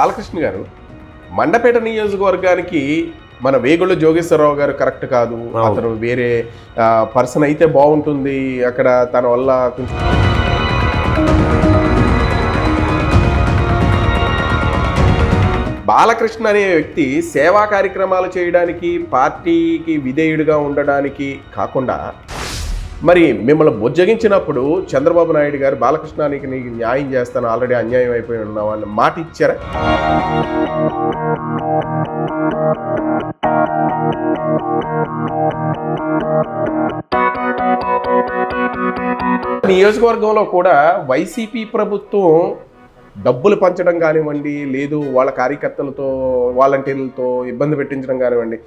బాలకృష్ణ గారు మండపేట నియోజకవర్గానికి మన వేగుళ్ళ జోగేశ్వరరావు గారు కరెక్ట్ కాదు, అతను వేరే పర్సన్ అయితే బాగుంటుంది, అక్కడ తన వల్ల కొంచెం బాలకృష్ణ అనే వ్యక్తి సేవా కార్యక్రమాలు చేయడానికి, పార్టీకి విధేయుడిగా ఉండడానికి కాకుండా మరి మిమ్మల్ని బుజ్జగించినప్పుడు చంద్రబాబు నాయుడు గారు బాలకృష్ణానికి నీకు న్యాయం చేస్తాను, ఆల్రెడీ అన్యాయం అయిపోయి ఉన్నావు అని మాట ఇచ్చారా? నియోజకవర్గంలో కూడా వైసీపీ ప్రభుత్వం డబ్బులు పంచడం కానివ్వండి, లేదు వాళ్ళ కార్యకర్తలతో వాలంటీర్లతో ఇబ్బంది పెట్టించడం కానివ్వండి.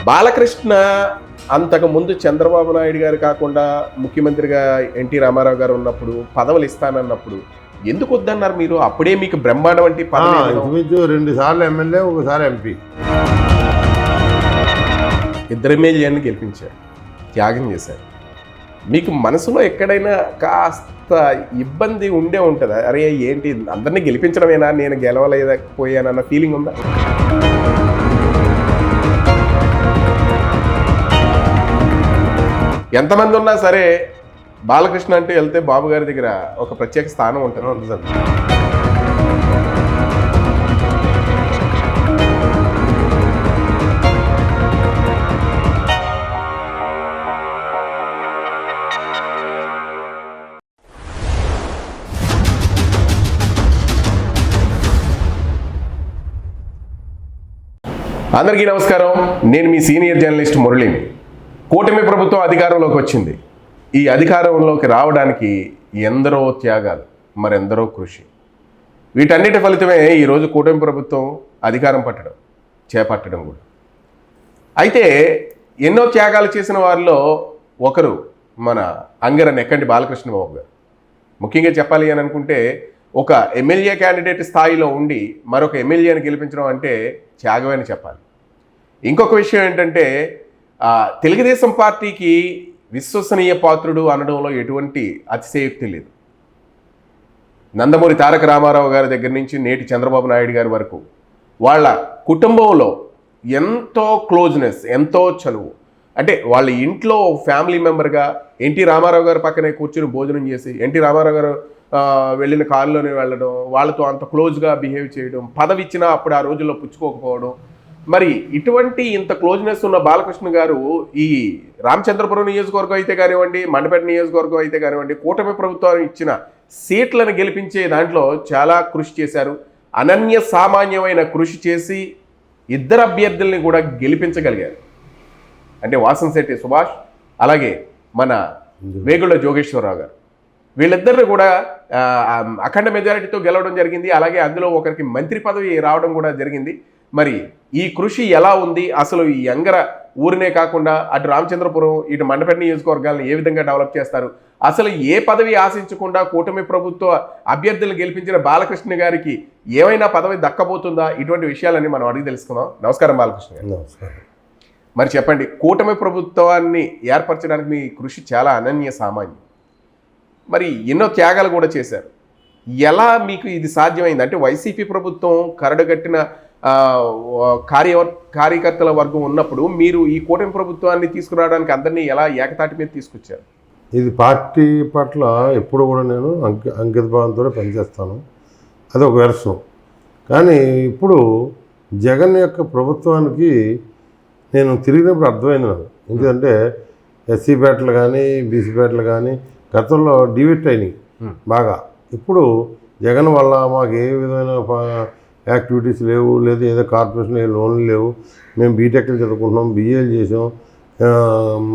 బాలకృష్ణ అంతకు ముందు చంద్రబాబు నాయుడు గారు కాకుండా ముఖ్యమంత్రిగా ఎన్టీ రామారావు గారు ఉన్నప్పుడు పదవులు ఇస్తానన్నప్పుడు ఎందుకు వద్దన్నారు మీరు? అప్పుడే మీకు బ్రహ్మాండం వంటి పదవి. 2 సార్లు ఎమ్మెల్యే, ఒకసారి ఎంపీ, 2 ఎమ్మెల్యేని గెలిపించారు, త్యాగం చేశారు. మీకు మనసులో ఎక్కడైనా కాస్త ఇబ్బంది ఉండే ఉంటుందా? అరే ఏంటి అందరినీ గెలిపించడమేనా, నేను గెలవలేకపోయానన్న ఫీలింగ్ ఉందా? ఎంతమంది ఉన్నా సరే బాలకృష్ణ అంటే వెళ్తే బాబు గారి దగ్గర ఒక ప్రత్యేక స్థానం ఉంటుంది. అందరికీ నమస్కారం, నేను మీ సీనియర్ జర్నలిస్ట్ మురళిని. కూటమి ప్రభుత్వం అధికారంలోకి వచ్చింది. ఈ అధికారంలోకి రావడానికి ఎందరో త్యాగాలు, మరెందరో కృషి, వీటన్నిటి ఫలితమే ఈరోజు కూటమి ప్రభుత్వం అధికారం చేపట్టడం కూడా. అయితే ఎన్నో త్యాగాలు చేసిన వారిలో ఒకరు మన అంగర నెక్కంటి బాలకృష్ణ బాబు గారు. ముఖ్యంగా చెప్పాలి అని అనుకుంటే ఒక ఎమ్మెల్యే క్యాండిడేట్ స్థాయిలో ఉండి మరొక ఎమ్మెల్యేని గెలిపించడం అంటే త్యాగమే అని చెప్పాలి. ఇంకొక విషయం ఏంటంటే తెలుగుదేశం పార్టీకి విశ్వసనీయ పాత్రుడు అనడంలో ఎటువంటి అతిశయోక్తి లేదు. నందమూరి తారక రామారావు గారి దగ్గర నుంచి నేటి చంద్రబాబు నాయుడు గారి వరకు వాళ్ళ కుటుంబంలో ఎంతో క్లోజ్నెస్, ఎంతో చనువు. అంటే వాళ్ళ ఇంట్లో ఫ్యామిలీ మెంబర్గా ఎన్టీ రామారావు గారి పక్కనే కూర్చుని భోజనం చేసి, ఎన్టీ రామారావు గారు వెళ్ళిన కారులోనే వెళ్ళడం, వాళ్ళతో అంత క్లోజ్గా బిహేవ్ చేయడం, పదవి ఇచ్చినా అప్పుడు ఆ రోజుల్లో పుచ్చుకోకపోవడం. మరి ఇటువంటి ఇంత క్లోజ్నెస్ ఉన్న బాలకృష్ణ గారు ఈ రామచంద్రపురం నియోజకవర్గం అయితే కానివ్వండి, మండపేట నియోజకవర్గం అయితే కానివ్వండి, కూటమి ప్రభుత్వం ఇచ్చిన సీట్లను గెలిపించే దాంట్లో చాలా కృషి చేశారు. అనన్య సామాన్యమైన కృషి చేసి 2 అభ్యర్థుల్ని కూడా గెలిపించగలిగారు. అంటే వాసంశెట్టి సుభాష్, అలాగే మన వేగుళ్ళ జోగేశ్వరరావు గారు. వీళ్ళిద్దరిని కూడా అఖండ మెజారిటీతో గెలవడం జరిగింది. అలాగే అందులో ఒకరికి మంత్రి పదవి రావడం కూడా జరిగింది. మరి ఈ కృషి ఎలా ఉంది, అసలు ఈ యంగర ఊరినే కాకుండా అటు రామచంద్రపురం, ఇటు మండపేట నియోజకవర్గాలను ఏ విధంగా డెవలప్ చేస్తారు, అసలు ఏ పదవి ఆశించకుండా కూటమి ప్రభుత్వ అభ్యర్థులు గెలిపించిన బాలకృష్ణ గారికి ఏమైనా పదవి దక్కబోతుందా, ఇటువంటి విషయాలన్నీ మనం అడిగి తెలుసుకుందాం. నమస్కారం బాలకృష్ణ గారు. నమస్కారం. మరి చెప్పండి, కూటమి ప్రభుత్వాన్ని ఏర్పరచడానికి మీ కృషి చాలా అనన్య సామాన్యం. మరి ఎన్నో త్యాగాలు కూడా చేశారు. ఎలా మీకు ఇది సాధ్యమైంది? అంటే వైసీపీ ప్రభుత్వం కరడుగట్టిన కార్యకర్తల వర్గం ఉన్నప్పుడు మీరు ఈ కూటమి ప్రభుత్వాన్ని తీసుకురావడానికి అందరినీ ఎలా ఏకతాటి మీద తీసుకొచ్చారు? ఇది పార్టీ పట్ల ఎప్పుడు కూడా నేను అంకిత భావంతో పనిచేస్తాను, అది ఒక వెర్షన్. కానీ ఇప్పుడు జగన్ యొక్క ప్రభుత్వానికి నేను తిరిగినప్పుడు అర్థమైంది నాకు. ఎందుకంటే ఎస్సీ పేటలు కానీ, బీసీ పేటలు కానీ గతంలో డివిట్ అయినాయి బాగా. ఇప్పుడు జగన్ వల్ల మాకు ఏ విధమైన యాక్టివిటీస్ లేవు, లేదా ఏదో కార్పొరేషన్ లోన్లు లేవు, మేము బీటెక్లు చదువుకుంటున్నాం, బీఏలు చేసాం,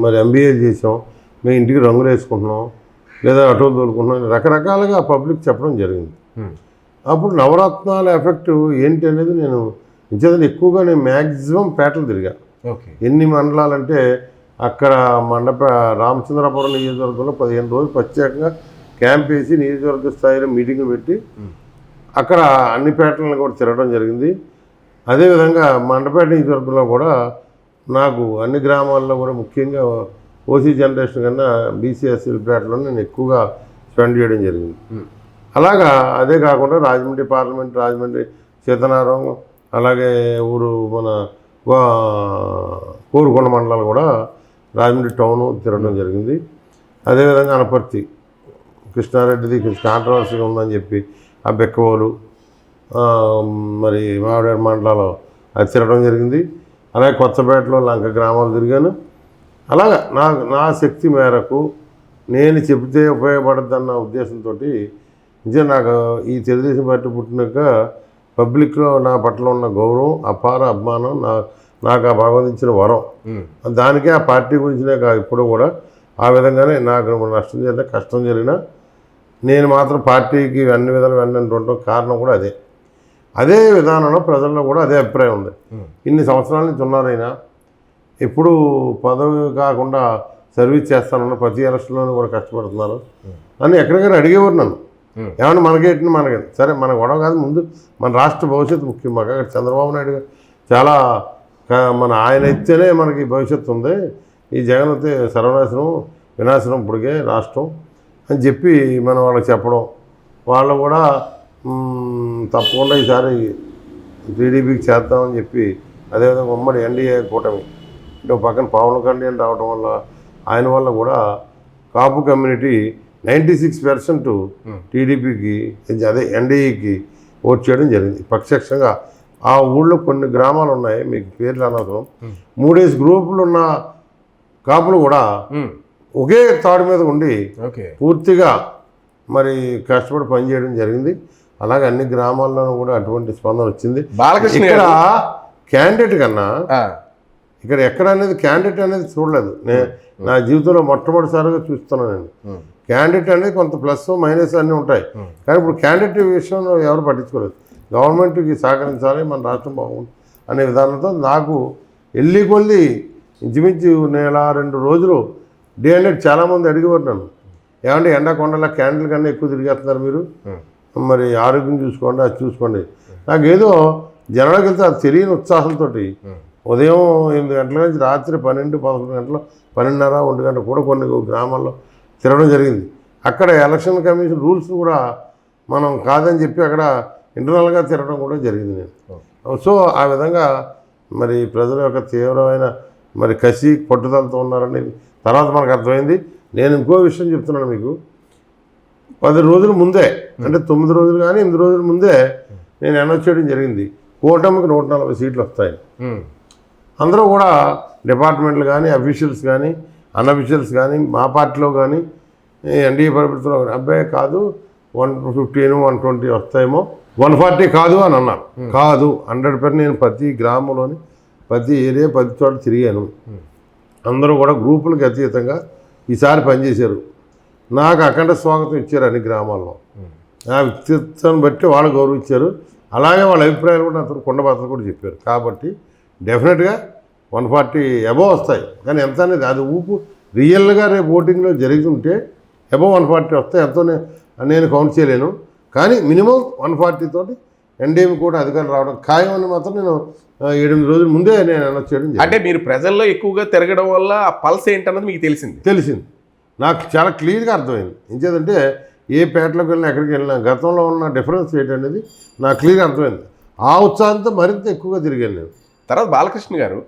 మరి ఎంబీఏలు చేసాం, మేము ఇంటికి రంగులు వేసుకుంటున్నాం, లేదా ఆటోలు తోలుకుంటున్నాం, రకరకాలుగా పబ్లిక్ చెప్పడం జరిగింది. అప్పుడు నవరత్నాల ఎఫెక్ట్ ఏంటి అనేది నేను ఎక్కువగా మ్యాక్సిమం పేటలు తిరిగా. ఎన్ని మండలాలంటే అక్కడ రామచంద్రపురం నియోజకవర్గంలో 15 రోజులు ప్రత్యేకంగా క్యాంప్ వేసి నియోజకవర్గ స్థాయిలో మీటింగ్లు పెట్టి అక్కడ అన్ని పేటలను కూడా తిరగడం జరిగింది. అదేవిధంగా మండపేట నియోజకవర్గంలో కూడా నాకు అన్ని గ్రామాల్లో కూడా ముఖ్యంగా ఓసీ జనరేషన్ కన్నా బీసీ ఎస్సీ పేటలో నేను ఎక్కువగా స్పెండ్ చేయడం జరిగింది. అలాగా అదే కాకుండా రాజమండ్రి పార్లమెంట్, రాజమండ్రి సీతనారాయణ, అలాగే ఊరు మన కోరుకొండ మండలాలు కూడా రాజమండ్రి టౌను తిరగడం జరిగింది. అదేవిధంగా అనపర్తి కృష్ణారెడ్డిది కాంట్రవర్సీగా ఉందని చెప్పి ఆ బెక్కవోలు మరి మామిడాడు మండలాలు అది తిరగడం జరిగింది. అలాగే కొత్తపేటలో లంక గ్రామాలు తిరిగాను. అలాగా నా శక్తి మేరకు నేను చెబితే ఉపయోగపడద్దన్న ఉద్దేశంతో నిజంగా నాకు ఈ తెలుగుదేశం పార్టీ పుట్టినాక పబ్లిక్లో నా పట్ల ఉన్న గౌరవం, అపార అభిమానం, నాకు ఆ భగవంతించిన వరం. దానికే ఆ పార్టీ గురించినే కాదు, ఇప్పుడు కూడా ఆ విధంగానే నాకు నష్టం జరిగినా కష్టం జరిగినా నేను మాత్రం పార్టీకి అన్ని విధాలు వెంటనే ఉండటం కారణం కూడా అదే విధానంలో ప్రజల్లో కూడా అదే అభిప్రాయం ఉంది. ఇన్ని సంవత్సరాల నుంచి ఉన్నారైనా ఎప్పుడు పదవి కాకుండా సర్వీస్ చేస్తానన్న ప్రతి ఎలక్షన్లోనూ కూడా కష్టపడుతున్నారు అని ఎక్కడికైనా అడిగేవారు నన్ను. ఏమన్నా మనకేంటి సరే మన గొడవ కాదు, ముందు మన రాష్ట్ర భవిష్యత్తు ముఖ్యం. మాకు అక్కడ చంద్రబాబు నాయుడు గారు చాలా ఆయన ఇస్తేనే మనకి భవిష్యత్తు ఉంది, ఈ జగన్ అయితే సర్వనాశనం వినాశనం ఇప్పటికే రాష్ట్రం అని చెప్పి మనం వాళ్ళకి చెప్పడం, వాళ్ళు కూడా తప్పకుండా ఈసారి టీడీపీకి చేద్దామని చెప్పి అదేవిధంగా ఉమ్మడి ఎన్డీఏ కూటమి అంటే పక్కన పవన్ కళ్యాణ్ రావడం వల్ల ఆయన వల్ల కూడా కాపు కమ్యూనిటీ 96% టీడీపీకి అదే ఎన్డీఏకి ఓట్ చేయడం జరిగింది ప్రత్యక్షంగా. ఆ ఊళ్ళో కొన్ని గ్రామాలు ఉన్నాయి, మీకు పేర్లు అనవసరం, 3 గ్రూపులు ఉన్న కాపులు కూడా ఒకే తాడు మీద ఉండి పూర్తిగా మరి కష్టపడి పనిచేయడం జరిగింది. అలాగే అన్ని గ్రామాల్లోనూ కూడా అటువంటి స్పందన వచ్చింది. ఇక్కడ క్యాండిడేట్ కన్నా ఇక్కడ ఎక్కడ అనేది క్యాండిడేట్ అనేది చూడలేదు. నా జీవితంలో మొట్టమొదటిసారిగా చూస్తున్నాను నేను. క్యాండిడేట్ అనేది కొంత ప్లస్ మైనస్ అన్నీ ఉంటాయి, కానీ ఇప్పుడు క్యాండిడేట్ విషయంలో ఎవరు పట్టించుకోలేదు. గవర్నమెంట్కి సహకరించాలి, మన రాష్ట్రం బాగుంది అనే విధానంతో నాకు వెళ్ళి కొద్ది ఇంచుమించు 1-2 రోజులు డే అండ్ నైట్ చాలామంది అడిగేవారు నన్ను, ఏమంటే ఎండాకొండలా క్యాండిల్ కన్నా ఎక్కువ తిరిగేస్తున్నారు మీరు, మరి ఆరోగ్యం చూసుకోండి, అది చూసుకోండి. నాకేదో జనాలకు వెళ్తే అది తెలియని ఉత్సాహంతో ఉదయం 8 గంటల నుంచి రాత్రి 12-11 గంటలు 12:30-1 గంట కూడా కొన్ని గ్రామాల్లో తిరగడం జరిగింది. అక్కడ ఎలక్షన్ కమిషన్ రూల్స్ కూడా మనం కాదని చెప్పి అక్కడ ఇంటర్నల్గా తిరగడం కూడా జరిగింది నేను. సో ఆ విధంగా మరి ప్రజల యొక్క తీవ్రమైన మరి కసి పట్టుదలతో ఉన్నారనేది తర్వాత మనకు అర్థమైంది. నేను ఇంకో విషయం చెప్తున్నాను మీకు, 10 రోజుల ముందే అంటే 9 రోజులు కానీ 8 రోజుల ముందే నేను అనౌన్స్ చేయడం జరిగింది, కూటమికి 140 సీట్లు వస్తాయి. అందరూ కూడా డిపార్ట్మెంట్లు కానీ అఫీషియల్స్ కానీ అన్అఫీషియల్స్ కానీ మా పార్టీలో కానీ ఎన్డీఏ ప్రభుత్వంలో కానీ అబ్బాయి కాదు 115-120 వస్తాయేమో, 140 కాదు అని అన్నారు. కాదు 100% నేను ప్రతి గ్రామంలోని ప్రతి ఏరియా ప్రతి చోట తిరిగాను. అందరూ కూడా గ్రూపులకు అతీతంగా ఈసారి పనిచేశారు. నాకు అఖండ స్వాగతం ఇచ్చారు అన్ని గ్రామాల్లో. నా వ్యక్తిత్వాన్ని బట్టి వాళ్ళు గౌరవించారు. అలాగే వాళ్ళ అభిప్రాయాలు కూడా అతను కొండబాతలు కూడా చెప్పారు. కాబట్టి డెఫినెట్గా 140 అబోవ్ వస్తాయి. కానీ ఎంత అనేది అది ఊపు రియల్గా రేపు ఓటింగ్లో జరుగుతుంటే అబోవ్ 140 వస్తాయి. ఎంతో నేను కౌంట్ చేయలేను, కానీ మినిమం 140 తోటి ఎన్డీఎం కూడా అధికారులు రావడం ఖాయం అని మాత్రం నేను 7-8 రోజుల ముందే నేను అనౌన్స్ చేయడం. అంటే మీరు ప్రజల్లో ఎక్కువగా తిరగడం వల్ల ఆ పల్స్ ఏంటన్నది మీకు తెలిసింది. నాకు చాలా క్లియర్గా అర్థమైంది. ఇంకేదంటే ఏ పేటలోకి వెళ్ళినా ఎక్కడికి వెళ్ళినా గతంలో ఉన్న డిఫరెన్స్ ఏంటనేది నాకు క్లియర్గా అర్థమైంది. ఆ ఉత్సాహంతో మరింత ఎక్కువగా తిరిగాను నేను. తర్వాత బాలకృష్ణ గారు,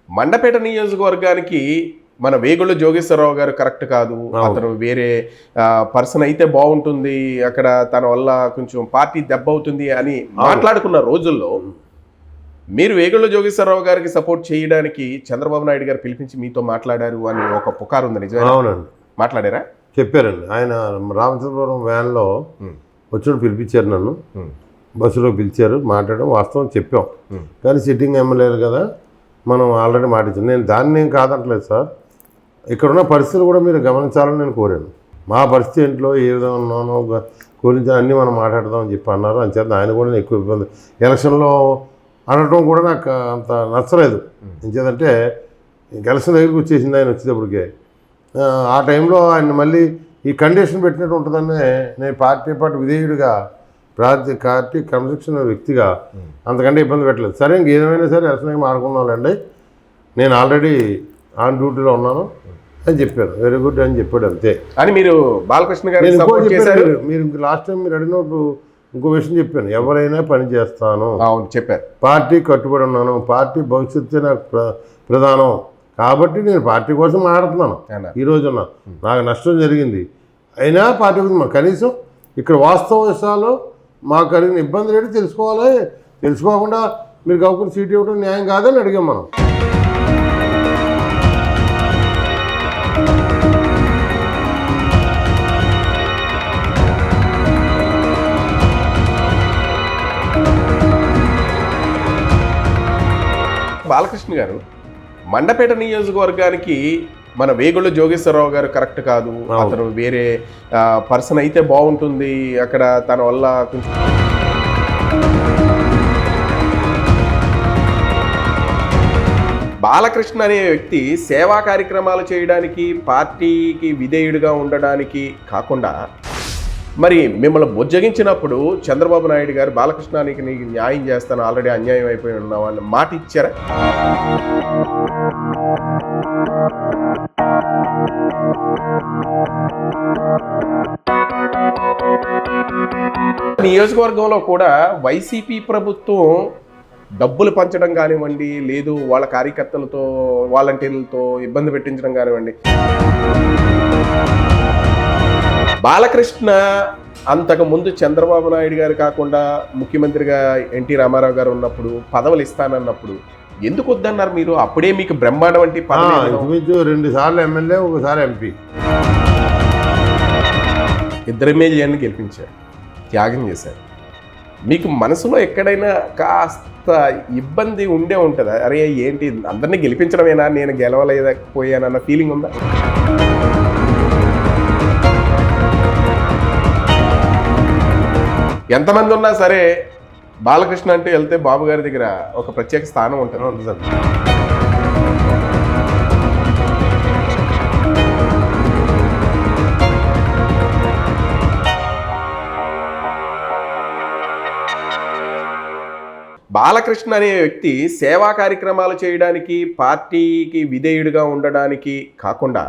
మండపేట నియోజకవర్గానికి మన వేగుళ్ళ జోగేశ్వరరావు గారు కరెక్ట్ కాదు, అతను వేరే పర్సన్ అయితే బాగుంటుంది, అక్కడ తన వల్ల కొంచెం పార్టీ దెబ్బ అవుతుంది అని మాట్లాడుకున్న రోజుల్లో మీరు వేగుళ్ళ జోగేశ్వరరావు గారికి సపోర్ట్ చేయడానికి చంద్రబాబు నాయుడు గారు పిలిపించి మీతో మాట్లాడారు అని ఒక పుకారు ఉంది, నిజమే? అవునండి. మాట్లాడారా? చెప్పారండి. ఆయన రామచంద్రపురం వ్యాన్లో వచ్చి పిలిపించారు, నన్ను బస్సులో పిలిచారు, మాట్లాడడం వాస్తవం చెప్పాం. కానీ సిట్టింగ్ ఎమ్మెల్యేలు కదా మనం ఆల్రెడీ మాటించాం. నేను దాన్ని ఏం కాదంటలేదు సార్, ఇక్కడున్న పరిస్థితులు కూడా మీరు గమనించాలని నేను కోరాను. మా పరిస్థితి ఏంట్లో ఏ విధంగా ఉన్నానో గురించి అన్నీ మనం మాట్లాడదామని చెప్పి అన్నారు. అంచేత ఆయన కూడా ఎక్కువ ఇబ్బంది ఎలక్షన్లో అనడం కూడా నాకు అంత నచ్చలేదు. ఎంచేదంటే ఎలక్షన్ దగ్గరికి వచ్చేసింది ఆయన వచ్చేటప్పటికే. ఆ టైంలో ఆయన మళ్ళీ ఈ కండిషన్ పెట్టినట్టు ఉంటుందని నేను పార్టీ విధేయుడిగా పార్టీ క్రమశిక్షణ వ్యక్తిగా అంతకంటే ఇబ్బంది పెట్టలేదు. సరే ఇంకేమైనా సరే ఎలక్షన్ మాడుకుందాంలేండి, నేను ఆల్రెడీ ఆన్ డ్యూటీలో ఉన్నాను, అని చెప్పాను. వెరీ గుడ్ అని చెప్పాడు అంతే. అని మీరు బాలకృష్ణ గారు నేను ఇంకో సపోర్ట్ చెప్పాను, చేశారు. మీరు లాస్ట్ టైం మీరు అడిగినప్పుడు ఇంకో విషయం చెప్పాను, ఎవరైనా పని చేస్తాను, అవును చెప్పారు. పార్టీ కట్టుబడి ఉన్నాను, పార్టీ భవిష్యత్తు నాకు ప్రధానం కాబట్టి నేను పార్టీ కోసం మాట్లాడుతున్నాను. అవునా? ఈ రోజున నాకు నష్టం జరిగింది అయినా పార్టీ కోసం కనీసం ఇక్కడ వాస్తవ విషయాలు మాకు కలిగిన ఇబ్బందులు ఏంటి తెలుసుకోవాలి. తెలుసుకోకుండా మీరు కాకుండా సీట్ ఇవ్వడం న్యాయం కాదని అడిగాం మనం. బాలకృష్ణ గారు మండపేట నియోజకవర్గానికి మన వేగుళ్ళ జోగేశ్వరరావు గారు కరెక్ట్ కాదు, అతను వేరే పర్సన్ అయితే బాగుంటుంది, అక్కడ తన వల్ల కొంచెం బాలకృష్ణ అనే వ్యక్తి సేవా కార్యక్రమాలు చేయడానికి, పార్టీకి విధేయుడిగా ఉండడానికి కాకుండా మరి మిమ్మల్ని బుజ్జగించినప్పుడు చంద్రబాబు నాయుడు గారు బాలకృష్ణానికి నీకు న్యాయం చేస్తాను, ఆల్రెడీ అన్యాయం అయిపోయి ఉన్నావు అని మాట ఇచ్చారా? నియోజకవర్గంలో కూడా వైసీపీ ప్రభుత్వం డబ్బులు పంచడం కానివ్వండి, లేదు వాళ్ళ కార్యకర్తలతో వాలంటీర్లతో ఇబ్బంది పెట్టించడం కానివ్వండి. బాలకృష్ణ అంతకు ముందు చంద్రబాబు నాయుడు గారు కాకుండా ముఖ్యమంత్రిగా ఎన్టీ రామారావు గారు ఉన్నప్పుడు పదవులు ఇస్తానన్నప్పుడు ఎందుకు వద్దన్నారు మీరు? అప్పుడే మీకు బ్రహ్మాండం వంటి ఇంచుమించు 2 సార్లు ఎమ్మెల్యే, ఒకసారి ఎంపీ, 2 ఎమ్మెల్యేని గెలిపించారు, త్యాగం చేశారు. మీకు మనసులో ఎక్కడైనా కాస్త ఇబ్బంది ఉండే ఉంటుందా? అరే ఏంటి అందరినీ గెలిపించడమేనా, నేను గెలవలేకపోయానన్న ఫీలింగ్ ఉందా? ఎంతమంది ఉన్నా సరే బాలకృష్ణ అంటే వెళ్తే బాబు గారి దగ్గర ఒక ప్రత్యేక స్థానం ఉంటుంది. బాలకృష్ణ అనే వ్యక్తి సేవా కార్యక్రమాలు చేయడానికి, పార్టీకి విధేయుడిగా ఉండడానికి కాకుండా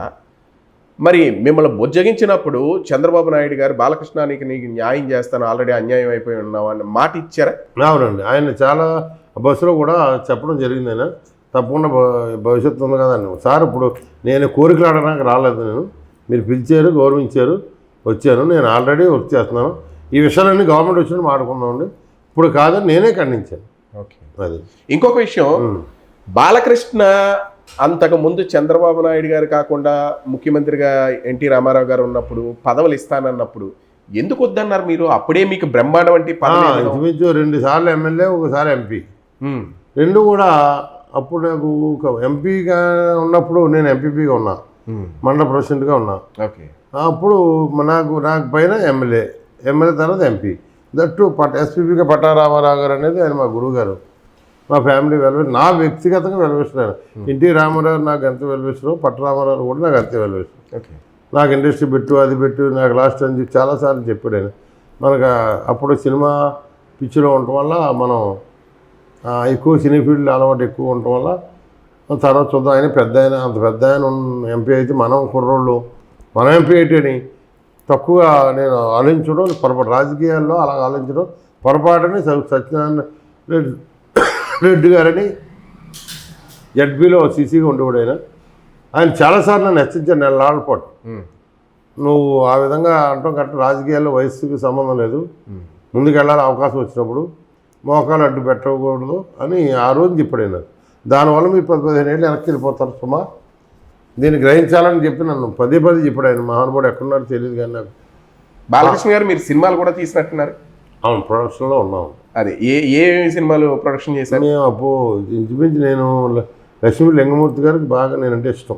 మరి మిమ్మల్ని బుజ్జగించినప్పుడు చంద్రబాబు నాయుడు గారు బాలకృష్ణానికి నీకు న్యాయం చేస్తాను, ఆల్రెడీ అన్యాయం అయిపోయి ఉన్నావు అని మాట ఇచ్చారా? అవునండి, ఆయన చాలా బస్సులో కూడా చెప్పడం జరిగింది. ఆయన తప్పకుండా భవిష్యత్తు ఉంది కదండి సార్, ఇప్పుడు నేను కోరికలు ఆడడానికి రాలేదు, నేను మీరు పిలిచారు, గౌరవించారు, వచ్చాను, నేను ఆల్రెడీ వర్క్ చేస్తున్నాను, ఈ విషయాలన్నీ గవర్నమెంట్ వచ్చినట్టు మాట్లాడుకుందామండి, ఇప్పుడు కాదని నేనే ఖండించాను. ఓకే. అది ఇంకొక విషయం, బాలకృష్ణ అంతకు ముందు చంద్రబాబు నాయుడు గారు కాకుండా ముఖ్యమంత్రిగా ఎన్టీ రామారావు గారు ఉన్నప్పుడు పదవులు ఇస్తానన్నప్పుడు ఎందుకు వద్దన్నారు మీరు? అప్పుడే మీకు బ్రహ్మాండం వంటి ఇంచుమించు 2 సార్లు ఎమ్మెల్యే, ఒకసారి ఎంపీ, 2 కూడా అప్పుడు నాకు ఎంపీగా ఉన్నప్పుడు నేను ఎంపీపీగా ఉన్నా, మండల ప్రెసిడెంట్గా ఉన్నా. ఓకే. అప్పుడు నాకు పైన ఎమ్మెల్యే తర్వాత ఎంపీ, దట్టు ఎస్పీపీగా పట్టారామారావు గారు అనేది ఆయన మా గురువు గారు, మా ఫ్యామిలీ వెల్విష్, నా వ్యక్తిగతంగా వెల్విస్తున్నారు. ఎన్టీ రామారావు నాకు ఎంత వెల్విస్తున్నారో పట్టరామారావు కూడా నాకు అంతే వెల్విస్తున్నారు. ఓకే. నాకు ఇండస్ట్రీ పెట్టు, అది పెట్టు, నాకు లాస్ట్ అని చెప్పి చాలాసార్లు చెప్పాడు ఆయన. మనకు అప్పుడు సినిమా పిచ్చిలో ఉండటం వల్ల మనం ఎక్కువ సినీ ఫీల్డ్ అలవాటు ఎక్కువ ఉండటం వల్ల తర్వాత చూద్దాం, ఆయన అంత పెద్ద ఆయన ఎంపీ అయితే మనం కుర్రోళ్ళు, మనం ఎంపీ అయితేని తక్కువగా నేను ఆలోచించడం పొరపాటు, రాజకీయాల్లో అలా ఆలోచించడం పొరపాటుని సత్యనారాయణ రెడ్డి గారని జడ్బీలో సీసీగా ఉండేవాడు ఆయన చాలాసార్లు నన్ను హెచ్చరించాను, నెలల పాటు, నువ్వు ఆ విధంగా అంటాం కరెక్ట్, రాజకీయాల్లో వయస్సుకి సంబంధం లేదు, ముందుకు వెళ్ళాలి అవకాశం వచ్చినప్పుడు, మోకాలు అడ్డు పెట్టకూడదు అని ఆ రోజు చెప్పాడు ఆయన. దానివల్ల మీరు 10-15 ఏళ్ళు వెనక్కి వెళ్ళిపోతారు సుమా, దీన్ని గ్రహించాలని చెప్పి నన్ను పదే చెప్పాడు ఆయన. మహానుభావుడు ఎక్కడున్నారో తెలియదు కానీ నాకు. బాలకృష్ణ గారు మీరు సినిమాలు కూడా తీసినట్టున్నారు? అవును, ప్రొడక్షన్లో ఉన్నాం. అదే ఏ సినిమాలు ప్రొడక్షన్ చేశారు? మేము ఇంచుమించు నేను లక్ష్మీ లింగమూర్తి గారికి బాగా నేనంటే ఇష్టం.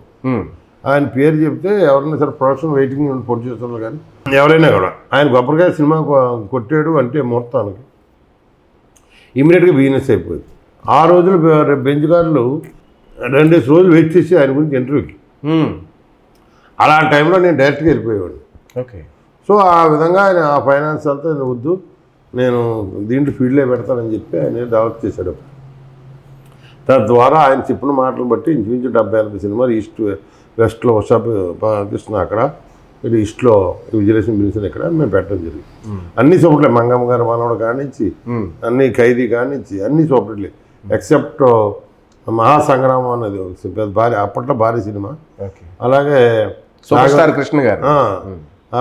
ఆయన పేరు చెప్తే ఎవరైనా సరే ప్రొడక్షన్ వెయిటింగ్ ప్రొడ్యూసర్లు కానీ ఎవరైనా కూడా ఆయన కొబ్బరికాయ సినిమా కొట్టాడు అంటే ముహూర్తానికి ఇమీడియట్గా బిజినెస్ అయిపోయింది. ఆ రోజులు బెంచ్ గారులు 2 రోజులు వెయిట్ చేసి ఆయన గురించి ఇంటర్వ్యూకి, అలాంటి టైంలో నేను డైరెక్ట్గా వెళ్ళిపోయేవాడిని. ఓకే. సో ఆ విధంగా ఆయన ఆ ఫైనాన్స్ అంతా వద్దు, నేను దీంట్లో ఫీల్డ్లో పెడతానని చెప్పి ఆయన డెవలప్ చేశాడు. తద్వారా ఆయన చెప్పిన మాటలు బట్టి ఇంచుమించు 70-80 సినిమాలు ఈస్ట్ వెస్ట్లో ఉషా కృష్ణ అక్కడ, ఇటు ఈస్ట్లో విజయలక్ష్మి బిల్సన్ ఇక్కడ మేము పెట్టడం జరిగింది. అన్ని సూపర్లే, మంగమ్మ గారు మనవడు కానించి అన్ని ఖైదీ కానించి అన్ని సూపర్లే, ఎక్సెప్ట్ మహాసంగ్రామం అనేది పెద్ద భారీ, అప్పట్లో భారీ సినిమా. అలాగే సూపర్ స్టార్ కృష్ణ గారు,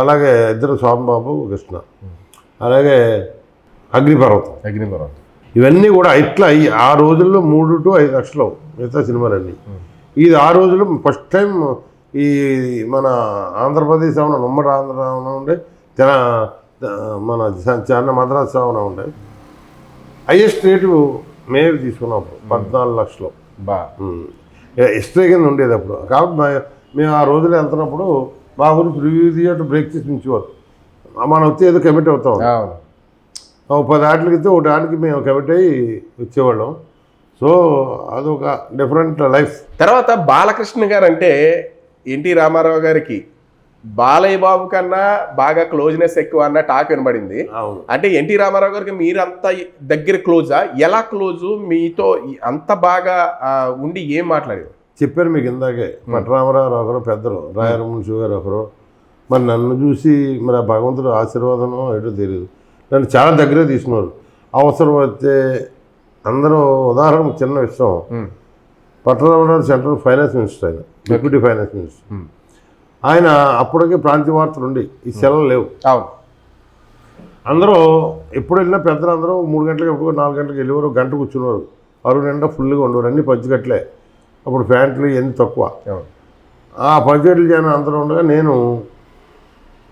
అలాగే ఇద్దరు స్వామిబాబు కృష్ణ, అలాగే అగ్నిపర్వతం. ఇవన్నీ కూడా ఇట్లా ఆ రోజుల్లో 3 to 5 లక్షలు మిగతా సినిమాలన్నీ. ఇది ఆ రోజుల్లో ఫస్ట్ టైం ఈ మన ఆంధ్రప్రదేశ్ ఏమైనా ఉమ్మడి ఆంధ్ర ఉండే మన చిన్న మద్రాసు ఏమైనా ఉండే హైయెస్ట్ రేటు మేము తీసుకున్నప్పుడు 14 లక్షలు హిస్టరీ కింద ఉండేది అప్పుడు. కాబట్టి మేము ఆ రోజులు వెళ్తున్నప్పుడు మా గురించి రివ్యూ థియేటర్ బ్రేక్ చేసి ఉంచేవారు. మనం వచ్చి ఏదో కమిట్ అవుతాం, 10 ఆటలకి ఇస్తే 1 ఆటకి మేము కమిట్ అయ్యి వచ్చేవాళ్ళం. సో అదొక డిఫరెంట్ లైఫ్. తర్వాత బాలకృష్ణ గారు అంటే ఎన్టీ రామారావు గారికి బాలయ్య బాబు కన్నా బాగా క్లోజ్నెస్ ఎక్కువ అన్న టాక్ వినబడింది. అంటే ఎన్టీ రామారావు గారికి మీరు అంత దగ్గర క్లోజా? ఎలా క్లోజు? మీతో అంత బాగా ఉండి ఏం మాట్లాడారు? చెప్పారు మీకు ఇందాకే, పట్టరామారావు ఒకరు పెద్దరు, రాయరమున్షి గారు ఒకరు. మరి నన్ను చూసి మరి ఆ భగవంతుడు ఆశీర్వాదం ఏటో తెలియదు, నన్ను చాలా దగ్గరే తీసుకున్నారు. అవసరం అయితే అందరూ, ఉదాహరణ చిన్న విషయం, పట్టరామారావు సెంట్రల్ ఫైనాన్స్ మినిస్టర్, ఆయన డిప్యూటీ ఫైనాన్స్ మినిస్టర్. ఆయన అప్పటికే ప్రాంతీయ వార్తలు ఉండి ఈ సెలవులు లేవు. అందరూ ఎప్పుడు వెళ్ళినా పెద్దలు అందరూ 3 గంటలకు ఎప్పుడు 4 గంటలకు వెళ్ళేవారు, గంట కూర్చున్నారు, అరువు నిండా ఫుల్గా ఉండేవారు. అన్ని పంచికట్లే, అప్పుడు ప్యాంట్లు ఇవన్నీ తక్కువ. ఆ పంచికట్లు చేయని అందరూ ఉండగా నేను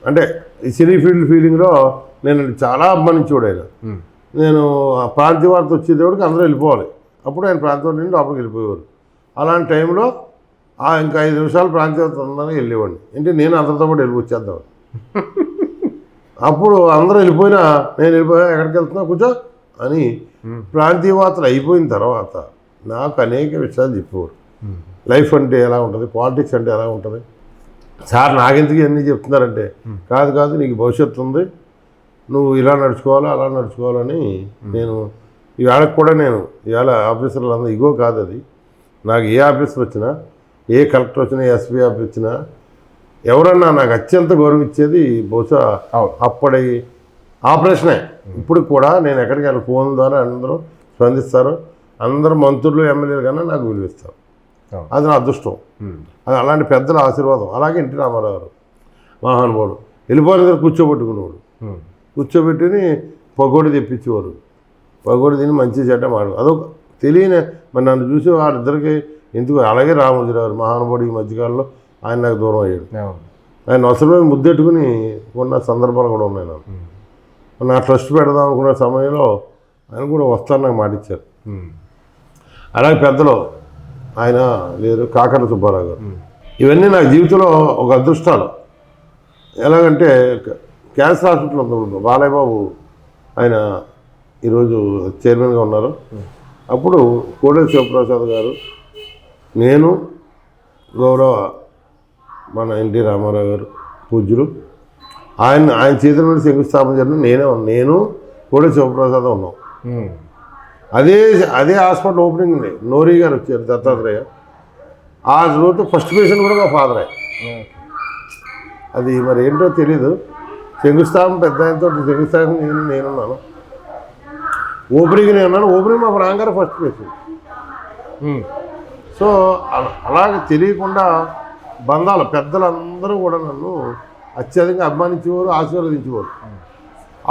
అంటే ఈ సినీ ఫీలింగ్లో నేను చాలా అభిమానించేవాడు ఆయన. నేను ప్రాంతీయ వార్త వచ్చేటప్పటికి అందరూ వెళ్ళిపోవాలి, అప్పుడు ఆయన ప్రాంతం నుండి లోపలికి వెళ్ళిపోయేవారు. అలాంటి టైంలో ఇంకా 5 నిమిషాలు ప్రాంతీయ వార్త ఉందని వెళ్ళేవాడిని. అంటే నేను అందరితో పాటు వెళ్ళిపోచ్చేద్దాం. అప్పుడు అందరూ వెళ్ళిపోయినా నేను వెళ్ళిపోయా, ఎక్కడికి వెళ్తున్నా కూర్చో అని. ప్రాంతీయ వార్తలు అయిపోయిన తర్వాత నాకు అనేక విషయాలు చెప్పేవారు. లైఫ్ అంటే ఎలా ఉంటుంది, పాలిటిక్స్ అంటే ఎలా ఉంటుంది. సార్ నాకెందుకు ఇవన్నీ చెప్తున్నారంటే, కాదు నీకు భవిష్యత్తు ఉంది, నువ్వు ఇలా నడుచుకోవాలా అలా నడుచుకోవాలని. నేను ఇవాళకి కూడా నేను ఇవాళ ఆఫీసర్లు అందరూ ఇగో కాదు అది, నాకు ఏ ఆఫీసర్ వచ్చినా, ఏ కలెక్టర్ వచ్చినా, ఎస్పీ ఆఫీస్ వచ్చినా ఎవరన్నా నాకు అత్యంత గౌరవించేది బహుశా అప్పటి ఆపరేషనే. ఇప్పుడు కూడా నేను ఎక్కడికి వెళ్ళి ఫోన్ ద్వారా అందరూ స్పందిస్తారు, అందరూ మంత్రులు ఎమ్మెల్యేలు కన్నా నాకు విలువిస్తారు. అది నా అదృష్టం, అది అలాంటి పెద్దల ఆశీర్వాదం. అలాగే ఎన్టీ రామారావు గారు మహానుభావుడు, వెళ్ళిపోయిన దగ్గర కూర్చోబెట్టుకునేవాడు, కూర్చోబెట్టుని పకోడీ తెప్పించేవారు, పకోడీ తిని మంచి చెడ్డ మాడు. అదొక తెలియని మరి నన్ను చూసి వాళ్ళిద్దరికి ఎందుకు. అలాగే రామోజీరావు మహానుభావుడు ఈ మధ్యకాలంలో ఆయన నాకు దూరం అయ్యాడు. ఆయన అవసరమే ముద్దెట్టుకుని ఉన్న సందర్భాలు కూడా ఉన్నాయి. నాకు నా ట్రస్ట్ పెడదాం అనుకున్న సమయంలో ఆయన కూడా వస్తాను నాకు మాట ఇచ్చారు. అలాగే పెద్దలు ఆయన లేరు, కాకర సుబ్బారావు గారు. ఇవన్నీ నా జీవితంలో ఒక అదృష్టాలు. ఎలాగంటే క్యాన్సర్ హాస్పిటల్ ఉంది, బాలయ్య బాబు ఆయన ఈరోజు చైర్మన్గా ఉన్నారు. అప్పుడు కోడెల శివప్రసాద్ గారు, నేను, గౌరవ మన ఎన్టీ రామారావు గారు పూజ్యులు, ఆయన చేతుల నుండి శంకుస్థాపన జరిగిన నేను కోడెల శివప్రసాద్ ఉన్నాం. అదే హాస్పిటల్ ఓపెనింగ్ ఉంది, నోరీ గారు వచ్చారు, దత్తాత్రేయ. ఆ రోజు ఫస్ట్ పేషెంట్ కూడా మా ఫాదరే. అది మరి ఏంటో తెలీదు. శంకుస్థాపన పెద్ద ఆయనతో శంకుస్థాపన నేనున్నాను, ఓపెనింగ్ నేనున్నాను. ఓపెనింగ్ మా రాంగారు ఫస్ట్ పేషెంట్. సో అలాగే తెలియకుండా బంధాలు, పెద్దలందరూ కూడా నన్ను అత్యధికంగా అభిమానించేవారు, ఆశీర్వదించేవారు.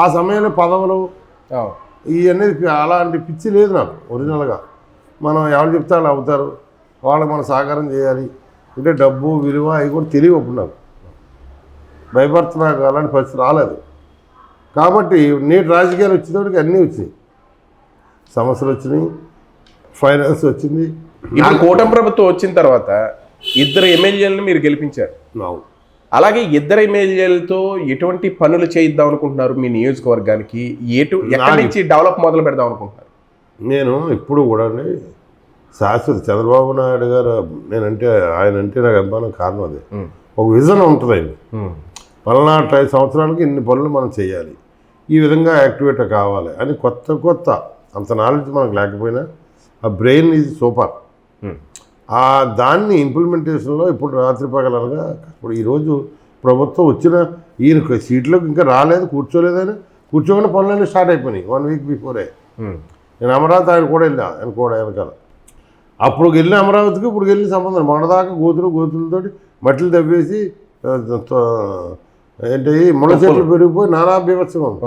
ఆ సమయంలో పదవులు ఇవన్నీ అలాంటి పిచ్చి లేదు నాకు. ఒరిజినల్గా మనం ఎవరు చెప్తే వాళ్ళు అవుతారు, వాళ్ళకి మనం సహకారం చేయాలి అంటే డబ్బు విలువ అవి కూడా తెలియవు. అప్పుడు నాకు భయపడుతు, నాకు అలాంటి పరిస్థితి రాలేదు. కాబట్టి నేటి రాజకీయాలు వచ్చేటప్పటికి అన్నీ వచ్చినాయి, సమస్యలు వచ్చినాయి, ఫైనాన్స్ వచ్చింది. ఇప్పుడు కూటమి ప్రభుత్వం వచ్చిన తర్వాత 2 ఎమ్మెల్యేలను మీరు గెలిపించారు. అలాగే 2 ఎమ్మెల్యేలతో ఎటువంటి పనులు చేయిద్దాం అనుకుంటున్నారు మీ నియోజకవర్గానికి? ఎక్కడి నుంచి డెవలప్ మొదలు పెడదాం అనుకుంటున్నారు? నేను ఇప్పుడు కూడా శాశ్వత చంద్రబాబు నాయుడు గారు నేనంటే ఆయన అంటే నాకు అభిమానం కారణం అదే. ఒక విజన్ ఉంటుంది ఆయన, పలానా 5 సంవత్సరాలకి ఇన్ని పనులు మనం చేయాలి, ఈ విధంగా యాక్టివేట్ కావాలి అని కొత్త అంత నాలెడ్జ్ మనకు లేకపోయినా ఆ బ్రెయిన్ ఈజ్ సూపర్. దాన్ని ఇంప్లిమెంటేషన్లో ఇప్పుడు రాత్రి పగలనగా ఇప్పుడు ఈరోజు ప్రభుత్వం వచ్చిన ఈయన సీట్లోకి ఇంకా రాలేదు, కూర్చోలేదని కూర్చోకుండా పనులన్నీ స్టార్ట్ అయిపోయినాయి 1 వీక్ బిఫోరే. నేను అమరావతి ఆయన కూడా వెళ్ళా, ఆయన కూడా వెనకాల. అప్పుడు వెళ్ళిన అమరావతికి ఇప్పుడు వెళ్ళిన సంబంధం మొన్నదాకా గోతులతోటి మట్టిలు తవ్వేసి ఏంటి ముళ్ళ చెట్లు పెరిగిపోయి నానా బీభత్సంగా ఉంది.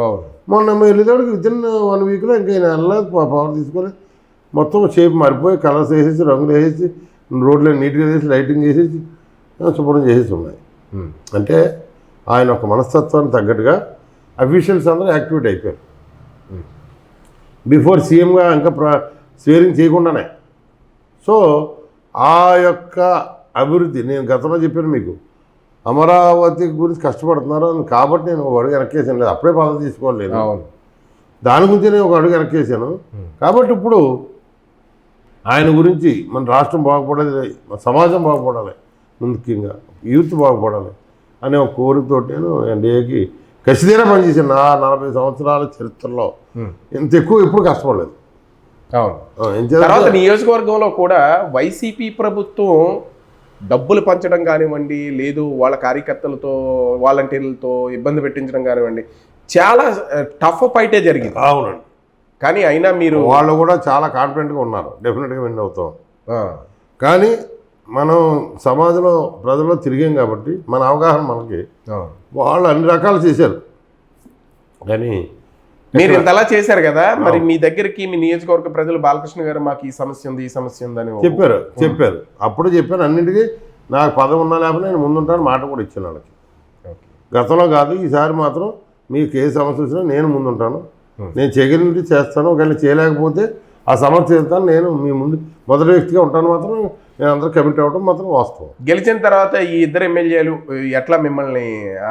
మొన్న వెళ్ళేదానికి వితిన్ 1 వీక్లో ఇంకా ఆయన వెళ్ళలేదు, పవర్ తీసుకొని మొత్తం షేప్ మారిపోయి కలర్స్ వేసేసి రంగులు వేసేసి రోడ్లు నీట్గా వేసి లైటింగ్ వేసేసి శుభ్రం చేసేసి ఉన్నాయి. అంటే ఆయన ఒక మనస్తత్వానికి తగ్గట్టుగా అఫీషియల్స్ అందరూ యాక్టివేట్ అయిపోయారు. బిఫోర్ సీఎంగా ఇంకా స్వేరింగ్ చేయకుండానే. సో ఆ యొక్క అభివృద్ధి నేను గతంలో చెప్పాను మీకు, అమరావతి గురించి కష్టపడుతున్నారు కాబట్టి నేను ఒక అడుగు వెనక్కేసాను. లేదు అప్పుడే పదవి తీసుకోలేదు, దాని గురించి నేను ఒక అడుగు వెనక్కేసాను. కాబట్టి ఇప్పుడు ఆయన గురించి మన రాష్ట్రం బాగుపడాలి, మన సమాజం బాగుపడాలి, ముఖ్యంగా యూత్ బాగుపడాలి అనే ఒక కోరికతో నేను ఎన్డీఏకి ఖచ్చితంగా పనిచేసాను. నా 40 సంవత్సరాల చరిత్రలో ఇంత ఎక్కువ ఎప్పుడు కష్టపడలేదు. తర్వాత నియోజకవర్గంలో కూడా వైసీపీ ప్రభుత్వం డబ్బులు పంచడం కానివ్వండి, లేదు వాళ్ళ కార్యకర్తలతో వాలంటీర్లతో ఇబ్బంది పెట్టించడం కానివ్వండి, చాలా టఫ్ ఫైటే జరిగింది. అవునండి. కానీ అయినా మీరు వాళ్ళు కూడా చాలా కాన్ఫిడెంట్గా ఉన్నారు, డెఫినెట్గా విన్ అవుతాం. కానీ మనం సమాజంలో ప్రజల్లో తిరిగాం కాబట్టి మన అవగాహన మనకి, వాళ్ళు అన్ని రకాలు చేశారు. కానీ మీరు ఇంతలా చేశారు కదా, మరి మీ దగ్గరికి మీ నియోజకవర్గ ప్రజలు బాలకృష్ణ గారు మాకు ఈ సమస్య ఉంది, ఈ సమస్య ఉందని చెప్పారు. అప్పుడు చెప్పాను అన్నింటికీ నాకు పదవి ఉన్నా లేకపోతే నేను ముందుంటాను మాట కూడా ఇచ్చాను వాళ్ళకి. గతంలో కాదు, ఈసారి మాత్రం మీకు ఏ సమస్య వచ్చినా నేను ముందుంటాను, నేను చేయగలిగినట్టు చేస్తాను. ఒకవేళ చేయలేకపోతే ఆ సమస్య చేస్తాను, నేను మీ ముందు మొదటి వ్యక్తిగా ఉంటాను. మాత్రం నేను అందరూ కమిట్ అవ్వడం మాత్రం వాస్తవం. గెలిచిన తర్వాత ఈ ఇద్దరు ఎమ్మెల్యేలు ఎట్లా మిమ్మల్ని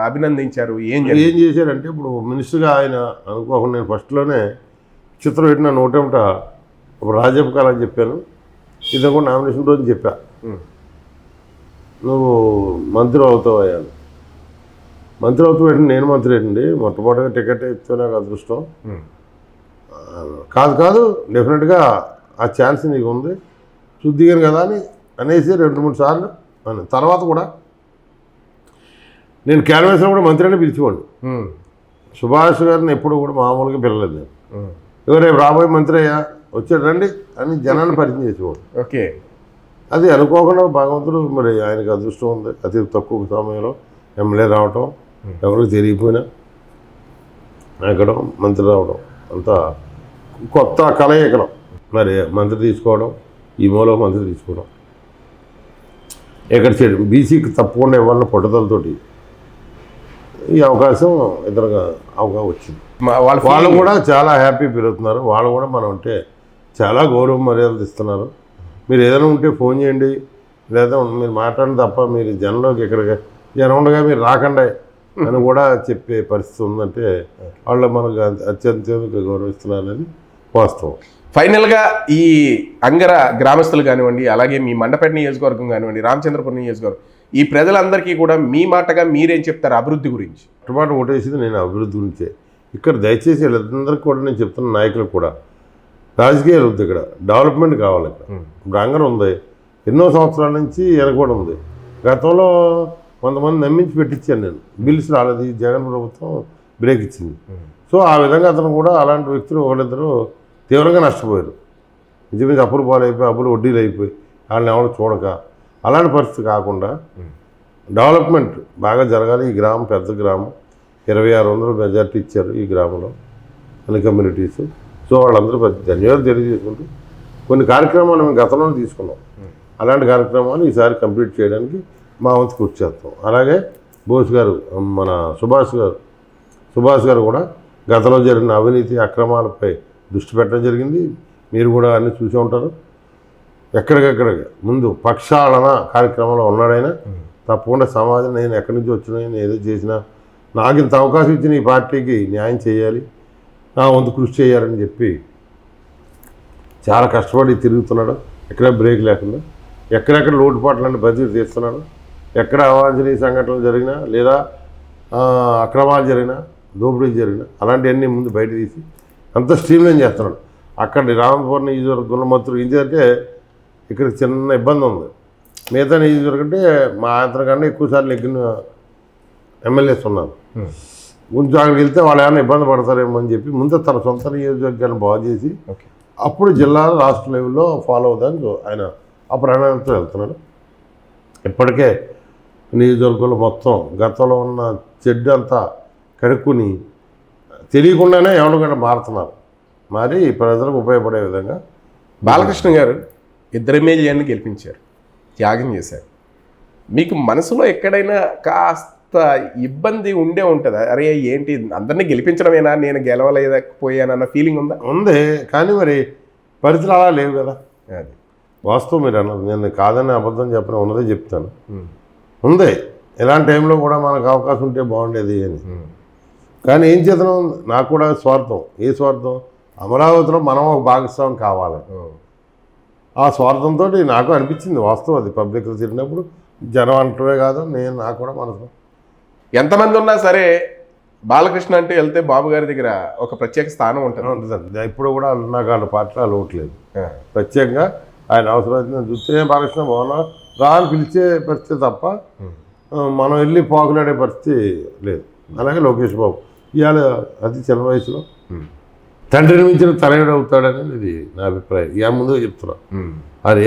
అభినందించారు, ఏం చేశారంటే ఇప్పుడు మినిస్టర్గా ఆయన అనుకోకుండా నేను ఫస్ట్లోనే చిత్రం పెట్టిన నోటేమిట ఒక రాజప్పకాలని చెప్పాను, ఇది కూడా నామినేషన్ రోజు చెప్పా, నువ్వు మంత్రి అవుతావు అయ్యాను. మంత్రి అవుతూ పెట్టండి, నేను మంత్రి ఏంటండి, మొట్టమొదటిగా టికెట్ ఇస్తే నాకు అదృష్టం కాదు, డెఫినెట్గా ఆ ఛాన్స్ నీకు ఉంది, శుద్ధిగాను కదా అనేసి 2-3 సార్లు అని. తర్వాత కూడా నేను క్యాన్వాస్లో కూడా మంత్రి అని పిలిచేవాడు. సుభాష్ గారిని ఎప్పుడు కూడా మామూలుగా పిలలేదు నేను. రేపు రాబోయే మంత్రి అయ్యా వచ్చాడు రండి అని జనాన్ని పరిచయం చేసేవాడు. ఓకే, అది అనుకోకుండా భగవంతుడు మరి ఆయనకు అదృష్టం ఉంది, అతి తక్కువ సమయంలో ఎమ్మెల్యే రావటం, ఎవరికి తెలియకపోయినా ఎక్కడం, మంత్రి రావడం, అంతా కొత్త కలయికలం. మరి మంత్రి తీసుకోవడం, ఈ మూల మంత్రి తీసుకోవడం, ఎక్కడ చేయడం, బీసీకి తప్పకుండా ఇవ్వాలన్న పట్టుదలతోటి ఈ అవకాశం ఇద్దరుగా అవకాశం వచ్చింది. వాళ్ళు కూడా చాలా హ్యాపీ ఫీల్ అవుతున్నారు. వాళ్ళు కూడా మనం అంటే చాలా గౌరవ మర్యాదలు ఇస్తున్నారు. మీరు ఏదైనా ఉంటే ఫోన్ చేయండి, లేదా మీరు మాట్లాడిన తప్ప మీరు జనంలోకి ఎక్కడికి జనం ఉండగా మీరు రాకండి అని కూడా చెప్పే పరిస్థితి ఉందంటే వాళ్ళు మనకు అత్యంత గౌరవిస్తున్నారు అనేది వాస్తవం. ఫైనల్గా ఈ అంగర గ్రామస్తులు కానివ్వండి, అలాగే మీ మండపేట నియోజకవర్గం కానివ్వండి, రామచంద్రపురం నియోజకవర్గం, ఈ ప్రజలందరికీ కూడా మీ మాటగా మీరేం చెప్తారు అభివృద్ధి గురించి? మొట్టమొదటి ఓటేసింది నేను అభివృద్ధి గురించే. ఇక్కడ దయచేసి వీళ్ళందరికీ కూడా నేను చెప్తున్న నాయకులకు కూడా రాజకీయాలు వద్దు, ఇక్కడ డెవలప్మెంట్ కావాలి. ఇప్పుడు అంగర ఉంది, ఎన్నో సంవత్సరాల నుంచి వెనకబడి ఉంది. గతంలో కొంతమంది నమ్మించి పెట్టించాను నేను, బిల్స్ రాలేదు, జగన్ ప్రభుత్వం బ్రేక్ ఇచ్చింది. సో ఆ విధంగా అతను కూడా అలాంటి వ్యక్తులు ఒకళ్ళిద్దరూ తీవ్రంగా నష్టపోయారు. నిజమే, అప్పులు పాలైపోయి, అప్పులు వడ్డీలు అయిపోయి, వాళ్ళని ఎవరు చూడక, అలాంటి పరిస్థితి కాకుండా డెవలప్మెంట్ బాగా జరగాలి. ఈ గ్రామం పెద్ద గ్రామం, 2600 మెజార్టీ ఇచ్చారు ఈ గ్రామంలో అన్ని కమ్యూనిటీస్. సో వాళ్ళందరూ ధన్యవాదాలు తెలియజేసుకుంటూ కొన్ని కార్యక్రమాలు మేము గతంలో తీసుకున్నాం, అలాంటి కార్యక్రమాలు ఈసారి కంప్లీట్ చేయడానికి మా వంతు కృషి చేస్తాం. అలాగే బోస్ గారు, మన సుభాష్ గారు కూడా గతంలో జరిగిన అవినీతి అక్రమాలపై దృష్టి పెట్టడం జరిగింది. మీరు కూడా అన్నీ చూసే ఉంటారు. ఎక్కడికెక్కడ ముందు పక్షాళన కార్యక్రమంలో ఉన్నాడైనా తప్పకుండా సమాజం నేను ఎక్కడి నుంచి వచ్చినా, నేను ఏదో చేసినా, నాకు ఇంత అవకాశం ఇచ్చిన ఈ పార్టీకి న్యాయం చేయాలి, నా వంతు కృషి చేయాలని చెప్పి చాలా కష్టపడి తిరుగుతున్నాడు. ఎక్కడ బ్రేక్ లేకుండా ఎక్కడెక్కడ లోటుపాట్లన్నీ బదిలీ తీస్తున్నాడు. ఎక్కడ అవాంఛనీయ సంఘటనలు జరిగినా, లేదా అక్రమాలు జరిగినా, దోపిడీలు జరిగినా అలాంటివన్నీ ముందు బయట తీసి అంత స్ట్రీమ్లైన్ చేస్తున్నాడు. అక్కడ రామపురం నియోజకవర్గంలో మాత్రం ఏంటంటే ఇక్కడ చిన్న ఇబ్బంది ఉంది. మిగతా నియోజకవర్గం అంటే మా అతని కన్నా ఎక్కువసార్లు నెగ్గిన ఎమ్మెల్యేస్ ఉన్నారు. కొంచెం అక్కడికి వెళ్తే వాళ్ళు ఏమైనా ఇబ్బంది పడతారేమో అని చెప్పి ముందు తన సొంత నియోజకవర్గాన్ని బాగు చేసి అప్పుడు జిల్లా రాష్ట్ర లెవెల్లో ఫాలో అవుదానికి ఆయన ఆ ప్రణాళికతో వెళ్తున్నాడు. ఇప్పటికే నియోజకవర్గంలో మొత్తం గతంలో ఉన్న చెడ్డ అంతా కడుక్కుని తెలియకుండానే ఎవరికైనా మారుతున్నారు. మరి ప్రజలకు ఉపయోగపడే విధంగా బాలకృష్ణ గారు ఇద్దరు ఎమ్మెల్యేని గెలిపించారు, త్యాగం చేశారు. మీకు మనసులో ఎక్కడైనా కాస్త ఇబ్బంది ఉండే ఉంటుందా? అరే ఏంటి అందరినీ గెలిపించడమేనా, నేను గెలవలేకపోయానన్న ఫీలింగ్ ఉందా? ఉంది, కానీ మరి పరిస్థితులు అలా లేవు కదా. అది వాస్తవం మీరు అన్నది. నేను కాదని అబద్ధం చెప్పిన ఉన్నదే చెప్తాను. ఉంది, ఇలాంటి టైంలో కూడా మనకు అవకాశం ఉంటే బాగుండేది అని. కానీ ఏం చేతనం, నాకు కూడా స్వార్థం. ఏ స్వార్థం? అమరావతిలో మనం ఒక భాగస్వామి కావాలి. ఆ స్వార్థంతో నాకు అనిపించింది, వాస్తవం అది. పబ్లిక్లో తిరిగినప్పుడు జనం అంటవే కాదు, నాకు కూడా మనసు. ఎంతమంది ఉన్నా సరే బాలకృష్ణ అంటే వెళ్తే బాబు గారి దగ్గర ఒక ప్రత్యేక స్థానం ఉంటుంది. ఇప్పుడు కూడా నాకు వాళ్ళ పార్టీలో అలవట్లేదు. ప్రత్యేకంగా ఆయన అవసరం చూస్తే బాలకృష్ణ బాగున్నా రా అని పిలిచే పరిస్థితి తప్ప మనం వెళ్ళి పోకులాడే పరిస్థితి లేదు. అలాగే లోకేష్ బాబు ఇవాళ అతి చిన్న వయసులో తండ్రిని మించిన తనయుడు అవుతాడనేది ఇది నా అభిప్రాయం. ఇక ముందుగా చెప్తున్నా. అది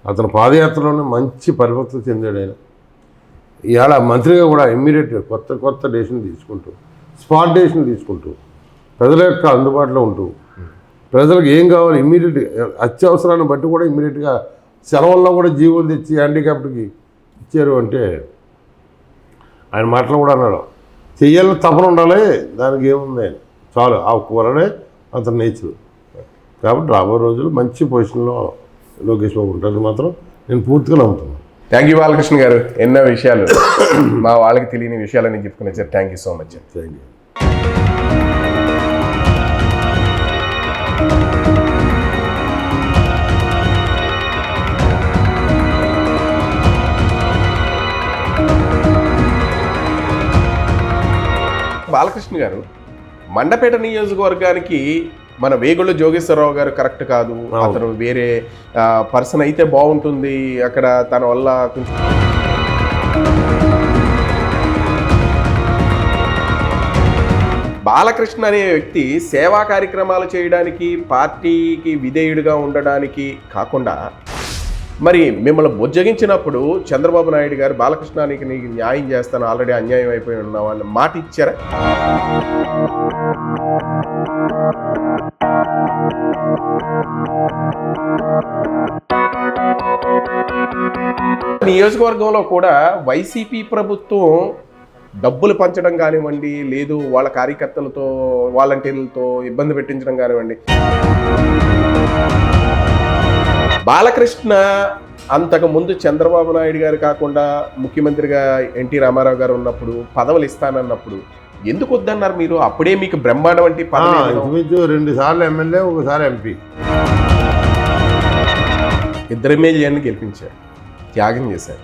అతను పాదయాత్రలోనే మంచి పరివర్తన చెందాడు ఆయన. ఇవాళ మంత్రిగా కూడా ఇమ్మీడియట్గా కొత్త డెసిషన్ తీసుకుంటూ, స్పాట్ డెసిషన్ తీసుకుంటూ, ప్రజల యొక్క అందుబాటులో ఉంటూ, ప్రజలకు ఏం కావాలి ఇమ్మీడియట్గా అత్యవసరాన్ని బట్టి కూడా ఇమ్మీడియట్గా సెలవుల్లో కూడా జీవోలు తెచ్చి హ్యాండిక్యాప్డ్కి ఇచ్చారు. అంటే ఆయన మాటలు కూడా అన్నాడు, చెయ్యాలని తపన ఉండాలి, దానికి ఏముంది ఆయన చాలు, ఆ కూరనే అతని నేచర్. కాబట్టి రాబోయే రోజులు మంచి పొజిషన్లో లోకేష్ బాబు ఉంటుంది మాత్రం నేను పూర్తిగా నమ్ముతున్నాను. థ్యాంక్ యూ బాలకృష్ణ గారు, ఎన్నో విషయాలు మా వాళ్ళకి తెలియని విషయాలని చెప్పుకునే sir. Thank you so much. Thank you. Balakrishna గారు, మండపేట నియోజకవర్గానికి మన వేగుళ్ళ జోగేశ్వరరావు గారు కరెక్ట్ కాదు, అతను వేరే పర్సన్ అయితే బాగుంటుంది, అక్కడ తన వల్ల కొంచెం బాలకృష్ణ అనే వ్యక్తి సేవా కార్యక్రమాలు చేయడానికి, పార్టీకి విధేయుడిగా ఉండడానికి కాకుండా మరి మిమ్మల్ని బుజ్జగించినప్పుడు చంద్రబాబు నాయుడు గారు బాలకృష్ణానికి నీకు న్యాయం చేస్తాను, ఆల్రెడీ అన్యాయం అయిపోయి ఉన్నావు అని మాట ఇచ్చారా? నియోజకవర్గంలో కూడా వైసీపీ ప్రభుత్వం డబ్బులు పంచడం కానివ్వండి, లేదు వాళ్ళ కార్యకర్తలతో వాలంటీర్లతో ఇబ్బంది పెట్టించడం కానివ్వండి. బాలకృష్ణ అంతకు ముందు చంద్రబాబు నాయుడు గారు కాకుండా ముఖ్యమంత్రిగా ఎన్టీ రామారావు గారు ఉన్నప్పుడు పదవులు ఇస్తానన్నప్పుడు ఎందుకు వద్దన్నారు మీరు? అప్పుడే మీకు బ్రహ్మాండం వంటి పదవి. 2 సార్లు ఎమ్మెల్యే, ఒకసారి ఎంపీ, ఇద్దరు ఎమ్మెల్యేని గెలిపించారు, త్యాగం చేశారు.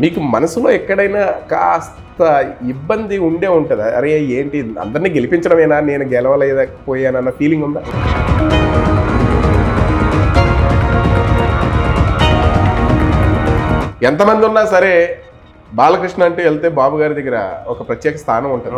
మీకు మనసులో ఎక్కడైనా కాస్త ఇబ్బంది ఉండే ఉంటుందా? అరే ఏంటి అందరినీ గెలిపించడమేనా, నేను గెలవలేకపోయానన్న ఫీలింగ్ ఉందా? ఎంతమంది ఉన్నా సరే బాలకృష్ణ అంటే వెళ్తే బాబు గారి దగ్గర ఒక ప్రత్యేక స్థానం ఉంటుంది.